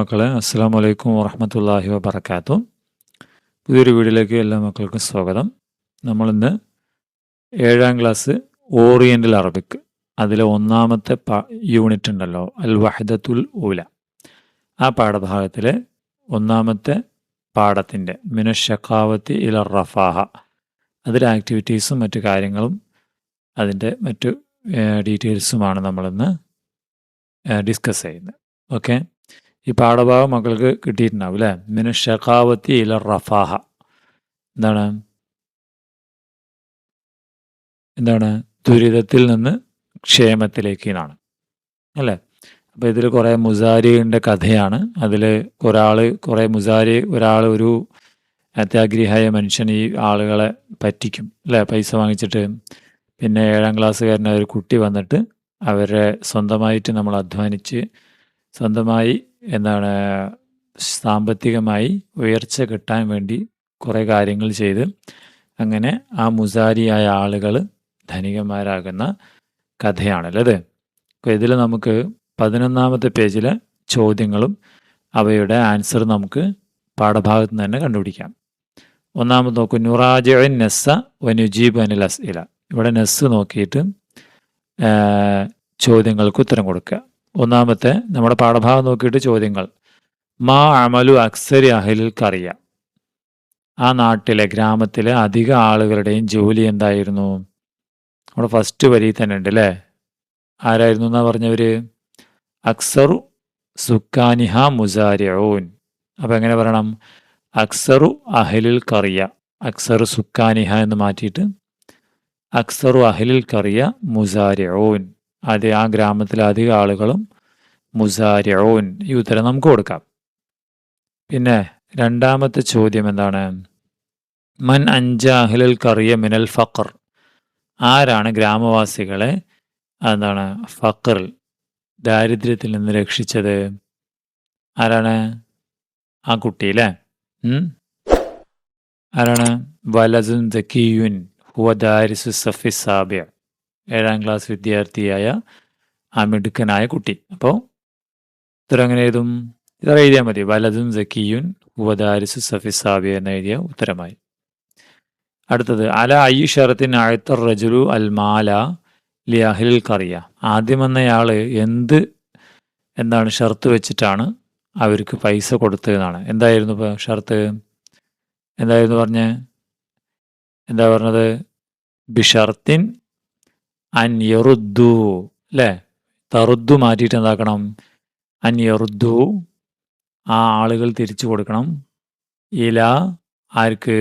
മക്കളെ, അസ്സലാമു അലൈക്കും വറഹ്മത്തുള്ളാഹി വബറകാതുഹു. പുതിയൊരു വീഡിയോയിലേക്ക് എല്ലാ മക്കൾക്കും സ്വാഗതം. നമ്മളിന്ന് 7ാം ക്ലാസ് ഓറിയൻ്റൽ അറബിക് അതിലെ ഒന്നാമത്തെ യൂണിറ്റ് ഉണ്ടല്ലോ, അൽ വഹ്ദത്തുൽ ഊല, ആ പാഠഭാഗത്തിലെ ഒന്നാമത്തെ പാഠത്തിൻ്റെ മിനശ്ശഖാവത്തി ഇല റഫാഹ, അതിലെ ആക്ടിവിറ്റീസും മറ്റു കാര്യങ്ങളും അതിൻ്റെ മറ്റു ഡീറ്റെയിൽസുമാണ് നമ്മളിന്ന് ഡിസ്കസ് ചെയ്യുന്നത്. ഓക്കെ, ഈ പാഠഭാഗം മക്കൾക്ക് കിട്ടിയിട്ടുണ്ടാവും അല്ലേ? മിനശ്ശഖാവത്തി ഇല റഫാഹ എന്താണ് ദുരിതത്തിൽ നിന്ന് ക്ഷേമത്തിലേക്ക് എന്നാണ് അല്ലേ? അപ്പോൾ ഇതിൽ കുറേ മുസാരിയുടെ കഥയാണ്. അതിൽ ഒരാൾ ഒരു അത്യാഗ്രഹിയായ മനുഷ്യൻ ഈ ആളുകളെ പറ്റിക്കും അല്ലേ, പൈസ വാങ്ങിച്ചിട്ട്. പിന്നെ 7ാം ക്ലാസ്സുകാരന് ഒരു കുട്ടി വന്നിട്ട് അവരെ സ്വന്തമായിട്ട് നമ്മൾ അധ്വാനിച്ച് സ്വന്തമായി സാമ്പത്തികമായി ഉയർച്ച കിട്ടാൻ വേണ്ടി കുറേ കാര്യങ്ങൾ ചെയ്ത് അങ്ങനെ ആ മുസാരിയായ ആളുകൾ ധനികന്മാരാകുന്ന കഥയാണല്ലോ അത്. അപ്പോൾ ഇതിൽ നമുക്ക് 11ാമത്തെ പേജിലെ ചോദ്യങ്ങളും അവയുടെ ആൻസർ നമുക്ക് പാഠഭാഗത്ത് നിന്ന് തന്നെ കണ്ടുപിടിക്കാം. ഒന്നാമത് നോക്കൂ, നുറാജിഉൻ നസ്സ വനുജീബ് അനിൽ അസ്ഇല. ഇവിടെ നസ്സ് നോക്കിയിട്ട് ചോദ്യങ്ങൾക്ക് ഉത്തരം കൊടുക്കുക. ഒന്നാമത്തെ നമ്മുടെ പാഠഭാഗം നോക്കിയിട്ട് ചോദ്യങ്ങൾ. മാ അമലു അക്സരി അഹ്ലിൽ ഖറിയ. ആ നാട്ടിലെ ഗ്രാമത്തിലെ അധിക ആളുകളുടെയും ജോലി എന്തായിരുന്നു? നമ്മുടെ ഫസ്റ്റ് വരി തന്നെ ഉണ്ട് അല്ലേ? ആരായിരുന്നു എന്നാ പറഞ്ഞവർ? അക്സറു സുക്കാനിഹ മുസാരിഊൻ. അപ്പം എങ്ങനെ പറയണം? അക്സറു അഹ്ലിൽ ഖറിയ, അക്സറു സുക്കാനിഹ എന്ന് മാറ്റിയിട്ട് അക്സറു അഹ്ലിൽ ഖറിയ മുസാരിഊൻ. അത് ആ ഗ്രാമത്തിലെ അധിക ആളുകളും മുസാരിഊൻ. ഈ ഉത്തരം നമുക്ക് കൊടുക്കാം. പിന്നെ രണ്ടാമത്തെ ചോദ്യം എന്താണ്? മൻ അൻജ അഹ്ലൽ ഖറിയ മിനൽ ഫഖർ. ആരാണ് ഗ്രാമവാസികളെ ഫഖർ, ദാരിദ്ര്യത്തിൽ നിന്ന് രക്ഷിച്ചത്? ആരാണ്? ആ കുട്ടി അല്ലേ? ആരാണ്? വലസുൻ സക്കിയുൻ ഹുവ ദാരിസു സഫി സാബിഅ. 7ാം ക്ലാസ് വിദ്യാർത്ഥിയായ ആ മിടുക്കനായ കുട്ടി. അപ്പോൾ ഉത്തരം എങ്ങനെ എഴുതും? ഇത്ര എഴുതിയാൽ മതി. വലതുൻ സക്കിയുൻ ഹുവ ദാരിസു സഫി സാബിഅ എന്ന് എഴുതിയ ഉത്തരമായി. അടുത്തത്, അല അയ്യു ഷറത്തിൻ അഅ്തർ റജുലു അൽ മാല ലി അഹ്ലിൽ ഖറിയ. ആദ്യം വന്നയാൾ എന്താണ് ഷർത്ത് വെച്ചിട്ടാണ് അവർക്ക് പൈസ കൊടുത്തതെന്നാണ്. എന്തായിരുന്നു ഇപ്പോൾ ഷർത്ത്? എന്തായിരുന്നു പറഞ്ഞത്? ബിഷർത്തിൻ അൻ യറുദ്ദു അല്ലേ? തറുദ്ദു മാറ്റിയിട്ട് എന്താക്കണം? അൻ യറുദ്ദു, ആ ആളുകൾ തിരിച്ചു കൊടുക്കണം. ആർക്ക്?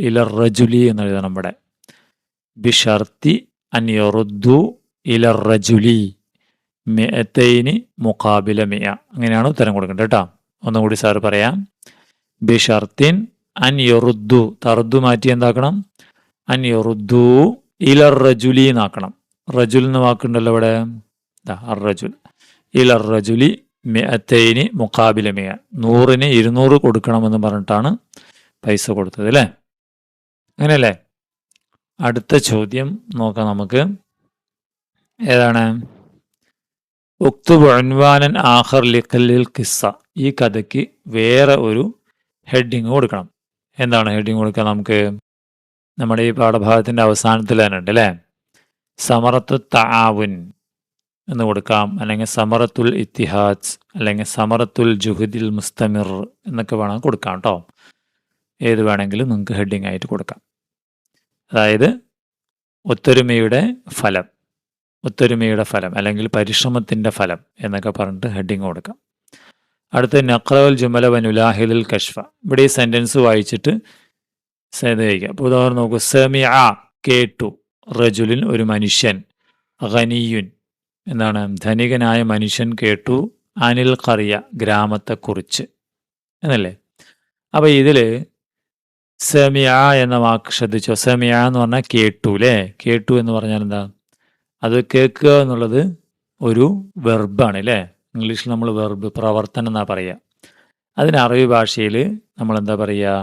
ഇലർ റജുലി എന്ന് എഴുതണം ഇവിടെ. ബിഷർത്തി അൻ യറുദ്ദു ഇലർ റജുലി മിഅത്തൈനി മുഖാബില മിഅ. അങ്ങനെയാണ് ഉത്തരം കൊടുക്കേണ്ടത് കേട്ടോ. ഒന്നും കൂടി സാറ് പറയാം. ബിഷർത്തിൻ അൻ യറുദ്ദു, തറുദ്ദു മാറ്റി എന്താക്കണം? അൻ യറുദ്ദു ഇലർ റജുലി എന്നാക്കണം. റജുൽ എന്ന വാക്കുണ്ടല്ലോ ഇവിടെ, റജുൽ. ഇലർ റജുലി മിഅത്തൈനി മുഖാബില മിഅ. 100ന് 200 കൊടുക്കണമെന്ന് പറഞ്ഞിട്ടാണ് പൈസ കൊടുത്തത് അല്ലേ? അങ്ങനെയല്ലേ? അടുത്ത ചോദ്യം നോക്കാം നമുക്ക്. ഏതാണ്? ഉക്തുബ് ഉൻവാനൻ ആഖർ ലിഖല്ലിൽ ഖിസ്സ. ഈ കഥയ്ക്ക് വേറെ ഒരു ഹെഡിങ് കൊടുക്കണം. എന്താണ് ഹെഡിങ് കൊടുക്കുക? നമുക്ക് നമ്മുടെ ഈ പാഠഭാഗത്തിൻ്റെ അവസാനത്തിൽ തന്നെ ഉണ്ട് അല്ലേ? സമറത്തു തആവുൻ എന്ന് കൊടുക്കാം, അല്ലെങ്കിൽ സമറത്തുൽ ഇത്തിഹാദ്, അല്ലെങ്കിൽ സമറത്തുൽ ജുഹദിൽ മുസ്തമിർ എന്നൊക്കെ വേണം കൊടുക്കാം കേട്ടോ. ഏത് വേണമെങ്കിലും നിങ്ങൾക്ക് ഹെഡിങ് ആയിട്ട് കൊടുക്കാം. അതായത് ഒത്തൊരുമയുടെ ഫലം അല്ലെങ്കിൽ പരിശ്രമത്തിൻ്റെ ഫലം എന്നൊക്കെ പറഞ്ഞിട്ട് ഹെഡിങ് കൊടുക്കാം. അടുത്ത നഖ്റൽ ജുമല വനുലാഹിലിൽ കഷ്ഫ. ഇവിടെ ഈ സെൻറ്റൻസ് വായിച്ചിട്ട് കഴിക്കുക. അപ്പോൾ ഉദാഹരണം നോക്കൂ. സമിഅ കേട്ടു, റജുലിൻ ഒരു മനുഷ്യൻ, ഖനിയുൻ ധനികനായ മനുഷ്യൻ കേട്ടു, അനിൽ ഖറിയ ഗ്രാമത്തെക്കുറിച്ച് എന്നല്ലേ? അപ്പോൾ ഇതിൽ സമിഅ എന്ന വാക്ക് ശ്രദ്ധിച്ചോ. സമിഅ എന്ന് പറഞ്ഞാൽ കേട്ടു അല്ലേ? കേട്ടു എന്ന് പറഞ്ഞാൽ എന്താ? അത് കേൾക്കുക എന്നുള്ളത് ഒരു വെർബാണ് അല്ലേ? ഇംഗ്ലീഷിൽ നമ്മൾ വെർബ്, പ്രവർത്തനം എന്നാണ് പറയുക. അതിന് അറബി ഭാഷയിൽ നമ്മൾ എന്താ പറയുക?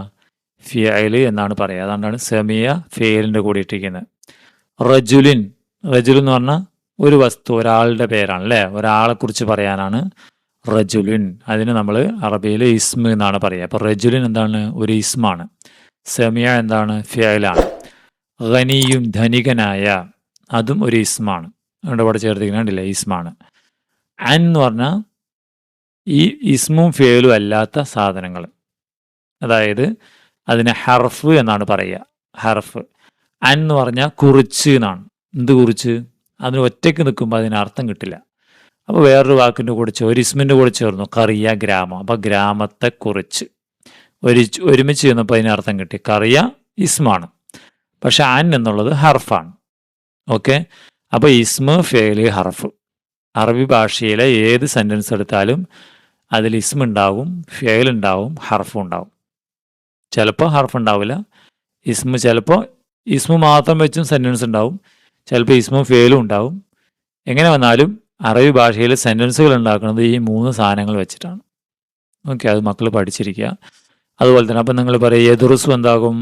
ഫിയൽ എന്നാണ് പറയുക. അതുകൊണ്ടാണ് സമിയ ഫിയലിൻ്റെ കൂടെ ഇട്ടിരിക്കുന്നത്. റജുൽ എന്ന് പറഞ്ഞാൽ ഒരു വസ്തു, ഒരാളുടെ പേരാണ് അല്ലേ? ഒരാളെക്കുറിച്ച് പറയാനാണ് റജുലുൻ, അതിന് നമ്മൾ അറബിയിൽ ഇസ്മ എന്നാണ് പറയുക. അപ്പോൾ റജുലുൻ എന്താണ്? ഒരു ഇസ്മാണ്. സമിയ എന്താണ്? ഫിയലാണ്. ഖനിയും ധനികനായ, അതും ഒരു ഇസ്മാണ്. അതുകൊണ്ട് ഇവിടെ ചേർത്തിരിക്കുന്നില്ല, ഇസ്മാണ്. അൻ എന്ന് പറഞ്ഞാൽ ഈ ഇസ്മും ഫിയലും അല്ലാത്ത സാധനങ്ങൾ, അതായത് അതിനെ ഹർഫ് എന്നാണ് പറയുക. ഹർഫ്. അൻ എന്ന് പറഞ്ഞാൽ കുറിച്ച് എന്നാണ്. എന്ത് കുറിച്ച്? അതിന് ഒറ്റയ്ക്ക് നിൽക്കുമ്പോൾ അതിന് അർത്ഥം കിട്ടില്ല. അപ്പോൾ വേറൊരു വാക്കിൻ്റെ കൂടെ ഒരു ഇസ്മിൻ്റെ കൂടെ ചേർന്നു, കറിയ ഗ്രാമം. അപ്പോൾ ഗ്രാമത്തെ കുറിച്ച് ഒരുമിച്ച് ചെന്നപ്പോൾ അതിന് അർത്ഥം കിട്ടി. കറിയ ഇസ്മാണ്, പക്ഷെ അൻ എന്നുള്ളത് ഹർഫാണ്. ഓക്കെ, അപ്പോൾ ഇസ്മ ഫേല് ഹർഫ്. അറബി ഭാഷയിലെ ഏത് സെൻറ്റൻസ് എടുത്താലും അതിൽ ഇസ്മ ഉണ്ടാവും, ഫേൽ ഉണ്ടാവും, ഹർഫും ഉണ്ടാവും. ചിലപ്പോൾ ഹർഫ് ഉണ്ടാവില്ല. ചിലപ്പോൾ ഇസ്മ മാത്രം വെച്ചും സെൻറ്റൻസ് ഉണ്ടാവും, ചിലപ്പോൾ ഇസ്മും ഫേലും ഉണ്ടാവും. എങ്ങനെ വന്നാലും അറബി ഭാഷയിൽ സെൻറ്റൻസുകൾ ഉണ്ടാക്കുന്നത് ഈ 3 സാധനങ്ങൾ വെച്ചിട്ടാണ്. ഓക്കെ, അത് മക്കൾ പഠിച്ചിരിക്കുക. അതുപോലെ തന്നെ അപ്പം നിങ്ങൾ പറയുക യദുറുസു എന്താകും?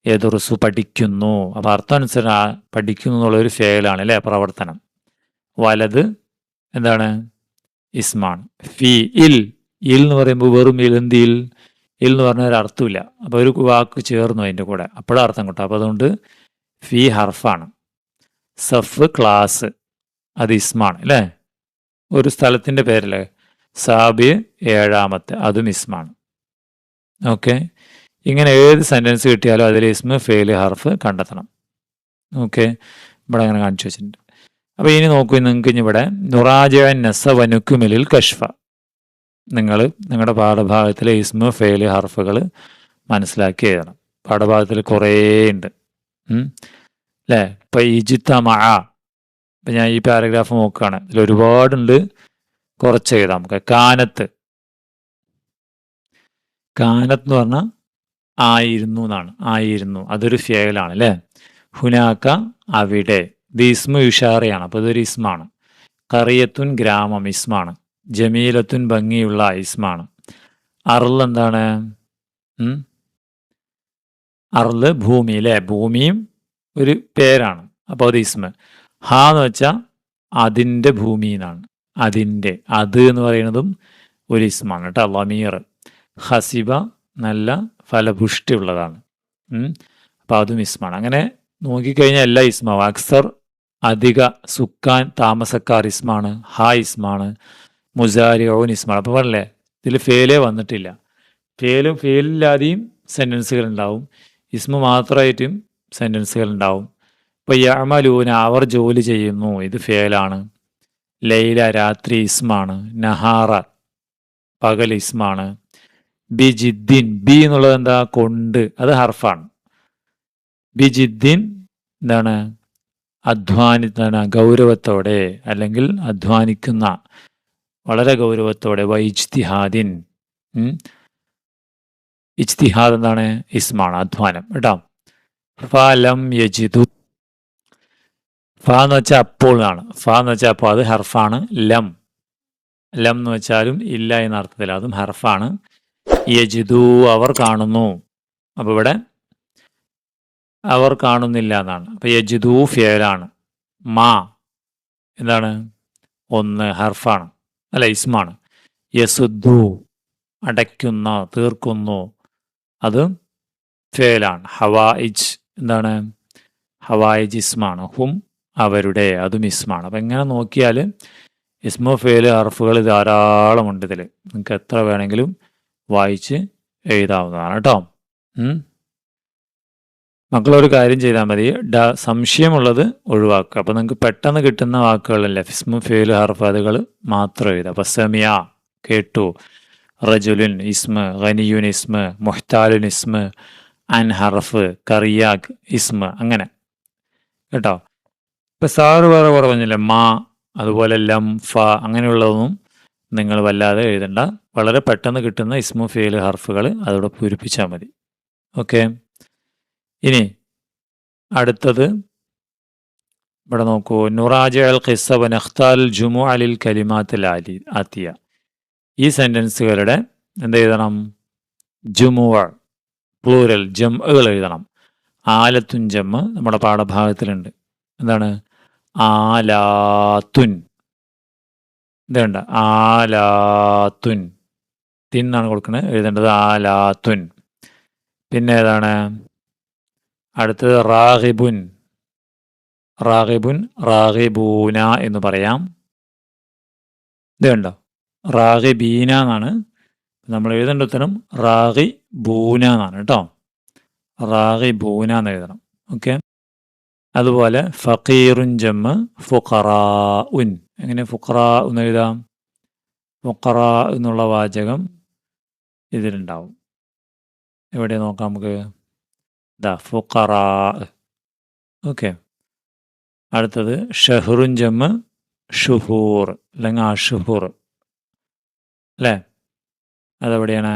യദുറുസു പഠിക്കുന്നു. അപ്പോൾ അർത്ഥം അനുസരിച്ച് പഠിക്കുന്നു എന്നുള്ളൊരു ഫേലാണ് അല്ലേ, പ്രവർത്തനം. വലത് എന്താണ്? ഇസ്മാണ്. ഫി ഇൽ എന്ന് പറയുമ്പോൾ വെറും എന്ത് ഇൽ എന്ന് പറഞ്ഞാൽ ഒരു അർത്ഥമില്ല. അപ്പോൾ ഒരു വാക്ക് ചേർന്നു അതിൻ്റെ കൂടെ, അപ്പോഴും അർത്ഥം കിട്ടും. അപ്പോൾ അതുകൊണ്ട് ഫി ഹർഫാണ്. സഫ് ക്ലാസ്, അത് ഇസ്മാണ് അല്ലേ. ഒരു സ്ഥലത്തിൻ്റെ പേരല്ലേ. സാബി 7ാമത്തെ, അതും ഇസ്മാണ്. ഓക്കെ, ഇങ്ങനെ ഏത് സെൻറ്റൻസ് കിട്ടിയാലും അതിൽ ഇസ്മ ഫെയില് ഹർഫ് കണ്ടെത്തണം. ഓക്കെ, ഇവിടെ അങ്ങനെ കാണിച്ചു വെച്ചിട്ടുണ്ട്. അപ്പോൾ ഇനി നോക്കൂ, നിങ്ങൾക്ക് ഇനി ഇവിടെ നുറാജൻ നസ വനുക്കുമിലിൽ കഷ്ഫ, നിങ്ങൾ നിങ്ങളുടെ പാഠഭാഗത്തിലെ ഇസ്മ ഫെയില് ഹർഫുകൾ മനസ്സിലാക്കി എഴുതണം. പാഠഭാഗത്തിൽ കുറേ ഉണ്ട് അല്ലേ. ഇപ്പം ഇജിത്തമഅ, ഇപ്പം ഞാൻ ഈ പാരഗ്രാഫ് നോക്കുകയാണ്, ഇതിൽ ഒരുപാടുണ്ട്. കുറച്ച് എഴുതാം നമുക്ക്. കാനത്ത് എന്ന് പറഞ്ഞാൽ ആയിരുന്നു എന്നാണ്. ആയിരുന്നു, അതൊരു ഫിയലാണ് അല്ലേ. ഹുനാക്ക അവിടെ, ഇത് ഇസ്മു ഇഷാറയാണ്, അപ്പോൾ ഇതൊരു ഇസ്മാണ്. കറിയത്തുൻ ഗ്രാമം, ഇസ്മാണ്. ജമീലത്തുൻ ഭംഗിയുള്ള, ഇസ്മാണ്. അർള് എന്താണ്? അർള് ഭൂമി അല്ലേ. ഭൂമിയും ഒരു പേരാണ്, അപ്പോൾ അത് ഇസ്മ. ഹ എന്ന് വെച്ചാൽ അതിൻ്റെ ഭൂമി എന്നാണ്. അതിൻ്റെ, അത് എന്ന് പറയുന്നതും ഒരു ഇസ്മാണ് കേട്ടോ. ലമീർ. ഹസിബ നല്ല ഫലപുഷ്ടിയുള്ളതാണ്, അപ്പോൾ അതും ഇസ്മാണ്. അങ്ങനെ നോക്കിക്കഴിഞ്ഞാൽ എല്ലാ ഇസ്മാവും. അക്സർ അധിക, സുക്കാൻ താമസക്കാർ ഇസ്മാണ്, ഹ ഇസ്മാണ്. മുസാരിഊൻ ഇസ്മാണ്. അപ്പോൾ പറഞ്ഞല്ലേ ഇതിൽ ഫേലേ വന്നിട്ടില്ല. ഫേലില്ലാതെയും സെൻറ്റൻസുകൾ ഉണ്ടാവും, ഇസ്മ മാത്രമായിട്ടും സെൻറ്റൻസുകൾ ഉണ്ടാവും. ഇപ്പോൾ യഅമലൂന, അവർ ജോലി ചെയ്യുന്നു, ഇത് ഫേലാണ്. ലൈല രാത്രി ഇസ്മാണ്. നഹാറ പകൽ ഇസ്മാണ്. ബിജിദ്ദിൻ, ബി എന്നുള്ളത് എന്താ? കൊണ്ട്, അത് ഹർഫാണ്. ബിജിദ്ദിൻ എന്താണ്? അധ്വാനിക്കുന്ന, ഗൗരവത്തോടെ, അല്ലെങ്കിൽ അധ്വാനിക്കുന്ന, വളരെ ഗൗരവത്തോടെ. വൈജ്തിഹാദിൻ, ഇജ്തിഹാദ് എന്താണ്? ഇസ്മാണ്, അധ്വാനം കേട്ടോ. ഫലം യജിദു, ഫ എന്ന് വെച്ചാൽ അപ്പോൾ എന്നാണ്. ഫ എന്ന് വെച്ചാൽ അപ്പോൾ, അത് ഹർഫാണ്. ലം എന്ന് വെച്ചാലും ഇല്ല എന്ന അർത്ഥത്തിൽ, അതും ഹർഫാണ്. യജിദു, അവർ കാണുന്നു. അപ്പോൾ ഇവിടെ അവർ കാണുന്നില്ല എന്നാണ്. അപ്പോൾ യജിദു ഫിയലാണ്. മാ എന്താണ്? ഒന്ന്, ഹർഫാണ് അല്ല, ഇസ്മാണ്. യസുദ്ദു അടയ്ക്കുന്ന, തീർക്കുന്നു, അത് ഫേലാണ്. ഹവായിജ് എന്താണ്? ഹവായിജ് ഇസ്മാണ്. ഹും അവരുടെ, അതും ഇസ്മാണ്. അപ്പം ഇങ്ങനെ നോക്കിയാൽ ഇസ്മു ഫേല് ഹർഫുകൾ ധാരാളമുണ്ട് ഇതിൽ. നിങ്ങൾക്ക് എത്ര വേണമെങ്കിലും വായിച്ച് എഴുതാവുന്നതാണ് കേട്ടോ. മക്കളൊരു കാര്യം ചെയ്താൽ മതി, സംശയമുള്ളത് ഒഴിവാക്കുക. അപ്പോൾ നിങ്ങൾക്ക് പെട്ടെന്ന് കിട്ടുന്ന വാക്കുകളല്ല, ഇസ്മു ഫേല് ഹർഫ്, അതുകൾ മാത്രം എഴുതുക. അപ്പോൾ സമിയ കേട്ടു, റജുലുൻ ഇസ്മ, ഖനിയുൻ ഇസ്മ, മുഹ്താലുൻ ഇസ്മ, അൻ ഹർഫ്, കറിയാഖ് ഇസ്മ, അങ്ങനെ കേട്ടോ. ഇപ്പം സാറ് വേറെ പറഞ്ഞില്ല, മാ, അതുപോലെ ലം, ഫ, അങ്ങനെയുള്ളതൊന്നും നിങ്ങൾ വല്ലാതെ എഴുതണ്ട. വളരെ പെട്ടെന്ന് കിട്ടുന്ന ഇസ്മു ഫേല് ഹർഫുകൾ അതോടെ പൂരിപ്പിച്ചാൽ മതി. ഓക്കെ, ഇനി അടുത്തത് ഇവിടെ നോക്കൂ. നുറാജ അൽ ഖിസ്സ വ നഖ്താൽ ജുമു അലിൽ കലിമാത്തിൽ ആത്തിയ, ഈ സെൻറ്റൻസുകളുടെ എന്ത് എഴുതണം? ജുമു, പ്ലൂരൽ, ജംഅകൾ എഴുതണം. ആലത്തുൻ ജമ്മ് നമ്മുടെ പാഠഭാഗത്തിലുണ്ട്. എന്താണ്? ആലാത്തുൻ. ഇത് കണ്ട ആലാത്തുൻ, തിന്നാണ് കൊടുക്കുന്നത്, എഴുതേണ്ടത് ആലാത്തുൻ. പിന്നെ ഏതാണ് അടുത്തത് റാഗിബുൻ, റാഗിബുൻ റാഗിബൂന എന്ന് പറയാം. ഇത് കണ്ടോ റാഗിബീന എന്നാണ് നമ്മൾ എഴുതേണ്ട ഉത്തരം, റാഗിബൂന എന്നാണ് കേട്ടോ, റാഗിബൂന എന്ന് എഴുതണം. ഓക്കെ. അതുപോലെ ഫഖീറുൻ ജമ്മ് ഫുഖറാഉൻ, എങ്ങനെ ഫുഖറാ എന്ന് എഴുതാം? ഫുഖറാ എന്നുള്ള വാചകം ഇതിലുണ്ടാവും. എവിടെ നോക്കാം നമുക്ക്, ദാ ഫുഖറാ. ഓക്കെ. അടുത്തത് ഷഹ്റുൻ ജമ്മ് ഷുഹൂർ അല്ലെങ്കിൽ അഷുഹൂർ അല്ലേ, അതെവിടെയാണ്?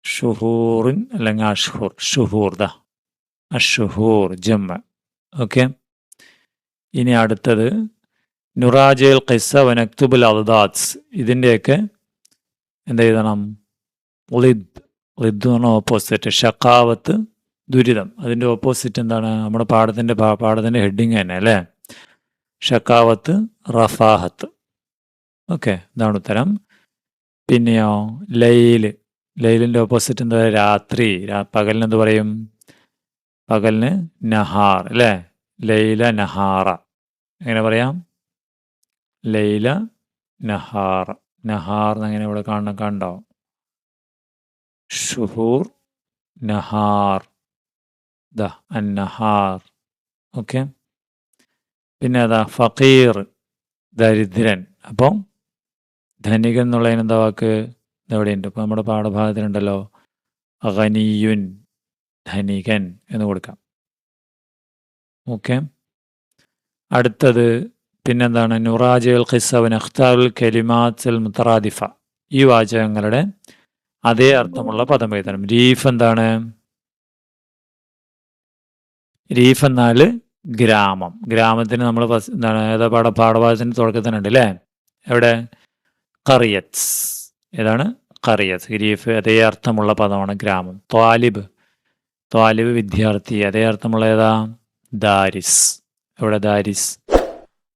ഷുഹൂറിൻ അല്ലെങ്കിൽ അഷ്ഹൂർ, ഷുഹൂർ, ദാ അഷുഹൂർ ജമ്മ. ഓക്കെ. ഇനി അടുത്തത് നുറാജൽ ഖിസ്സ വനക്തുബുൽ അദ്ദാത്സ്, ഇതിൻ്റെയൊക്കെ എന്ത് എഴുതണം? ലിദ്, ലിദ് എന്ന് പറഞ്ഞാൽ ഓപ്പോസിറ്റ്, ഷക്കാവത്ത് ദുരിതം, അതിൻ്റെ ഓപ്പോസിറ്റ് എന്താണ്? നമ്മുടെ പാഠത്തിൻ്റെ ഹെഡിങ് തന്നെ അല്ലേ, ഷക്കാവത്ത് റഫാഹത്ത്. ഓക്കെ, ഇതാണ് ഉത്തരം. പിന്നെയോ ലൈല്, ലൈലിൻ്റെ ഓപ്പോസിറ്റ് എന്താ? രാത്രി. പകലിന് എന്ത് പറയും? പകലിന് നഹാർ അല്ലേ, ലൈല നഹാറ. എങ്ങനെ പറയാം? ലൈല നഹാർ, നഹാർ എങ്ങനെ ഇവിടെ കണ്ടോ? ഷുഹൂർ നഹാർ, ദ അന്നഹാർ. ഓക്കെ. പിന്നെ അതാ ഫഖീർ, ദരിദ്രൻ. അപ്പം ധനികൻ എന്നുള്ളതിന് എന്താ വാക്ക്? ഇതെവിടെയുണ്ട്? ഇപ്പം നമ്മുടെ പാഠഭാഗത്തിലുണ്ടല്ലോ, ഖനിയുൻ, ധനികൻ എന്ന് കൊടുക്കാം. ഓക്കെ. അടുത്തത് പിന്നെന്താണ്? നുറാജുൽ ഖിസ്സ വനഖ്താറുൽ കലിമാത്തുൽ മുത്തറാദിഫ, ഈ വാചകങ്ങളുടെ അതേ അർത്ഥമുള്ള പദം എഴുതണം. രീഫ് എന്താണ്? രീഫ് എന്നാൽ ഗ്രാമം. ഗ്രാമത്തിന് നമ്മൾ എന്താണ് ഏതാ പാഠഭാഗത്തിന് തുടക്കത്തിനുണ്ട് അല്ലേ, എവിടെ? ഖറിയത്ത്. ഏതാണ്? ഖറിയത്ത്. രീഫ് അതേ അർത്ഥമുള്ള പദമാണ് ഗ്രാമം. ത്വാലിബ്, ത്വാലിബ് വിദ്യാർത്ഥി, അതേ അർത്ഥമുള്ള ഏതാ? ദാരിസ്. എവിടെ ദാരിസ്?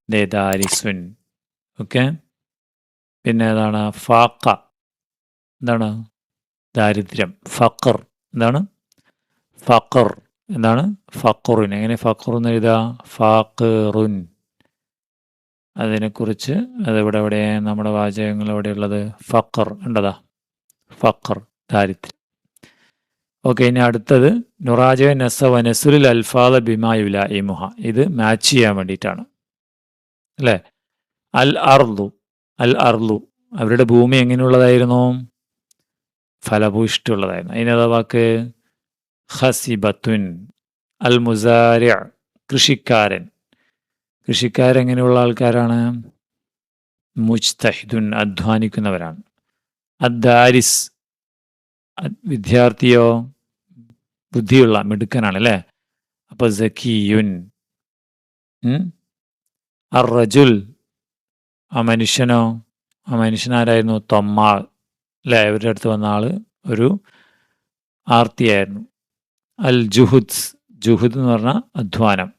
ദേ ദാരിസുൻ. ഓക്കെ. പിന്നെ ഏതാണ്? ഫാക്ക, എന്താണ്? ദാരിദ്ര്യം. ഫഖർ, എന്താണ്? ഫഖർ, എന്താണ്? ഫഖറുൻ. എങ്ങനെ ഫഖർ എന്ന് എഴുതുക? ഫാഖറുൻ. അതിനെക്കുറിച്ച് അതെവിടെ നമ്മുടെ വാചകങ്ങൾ എവിടെയുള്ളത്? ഫഖർ ഉണ്ടതാ, ഫഖർ ദാരിദ്ര്യം. ഓക്കെ. ഇനി അടുത്തത് നുറാജ നസ വനസുൽ അൽഫാദ ബിമായുല ഇമുഹ, ഇത് മാച്ച് ചെയ്യാൻ വേണ്ടിയിട്ടാണ് അല്ലേ. അൽ അർലു, അൽ അർലു, അവരുടെ ഭൂമി എങ്ങനെയുള്ളതായിരുന്നു? ഫലഭൂയിഷ്ഠമുള്ളതായിരുന്നു. അതിനേതാ വാക്ക്? ഖസിബത്തുൻ. അൽ മുസാരി, കൃഷിക്കാരൻ. കൃഷിക്കാരെങ്ങനെയുള്ള ആൾക്കാരാണ്? മുജ്തഹിദുൻ, അധ്വാനിക്കുന്നവരാണ്. അദ്ദാരിസ്, വിദ്യാർത്ഥിയോ? ബുദ്ധിയുള്ള, മിടുക്കനാണ് അല്ലേ. അപ്പോൾ സക്കിയുൻ. അർ റജുൽ, ആ മനുഷ്യനോ? ആ മനുഷ്യനാരായിരുന്നു? തൊമ്മാൾ അല്ലേ, അവരുടെ അടുത്ത് വന്ന ആള് ഒരു ആർത്തിയായിരുന്നു. അൽ ജുഹുദ്, ജുഹുദ് എന്ന് പറഞ്ഞാൽ അധ്വാനം.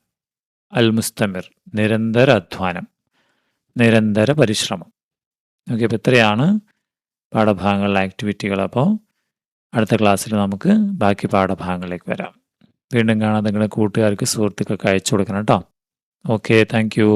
അൽ മുസ്തമിർ, നിരന്തര അധ്വാനം, നിരന്തര പരിശ്രമം. ഓക്കെ. അപ്പോൾ ഇത്രയാണ് പാഠഭാഗങ്ങളിലെ ആക്ടിവിറ്റികൾ. അപ്പോൾ അടുത്ത ക്ലാസ്സിൽ നമുക്ക് ബാക്കി പാഠഭാഗങ്ങളിലേക്ക് വരാം. വീണ്ടും കാണാൻ നിങ്ങളുടെ കൂട്ടുകാർക്ക് സുഹൃത്തുക്കൾക്ക് അയച്ചു കൊടുക്കണം കേട്ടോ. Okay, thank you.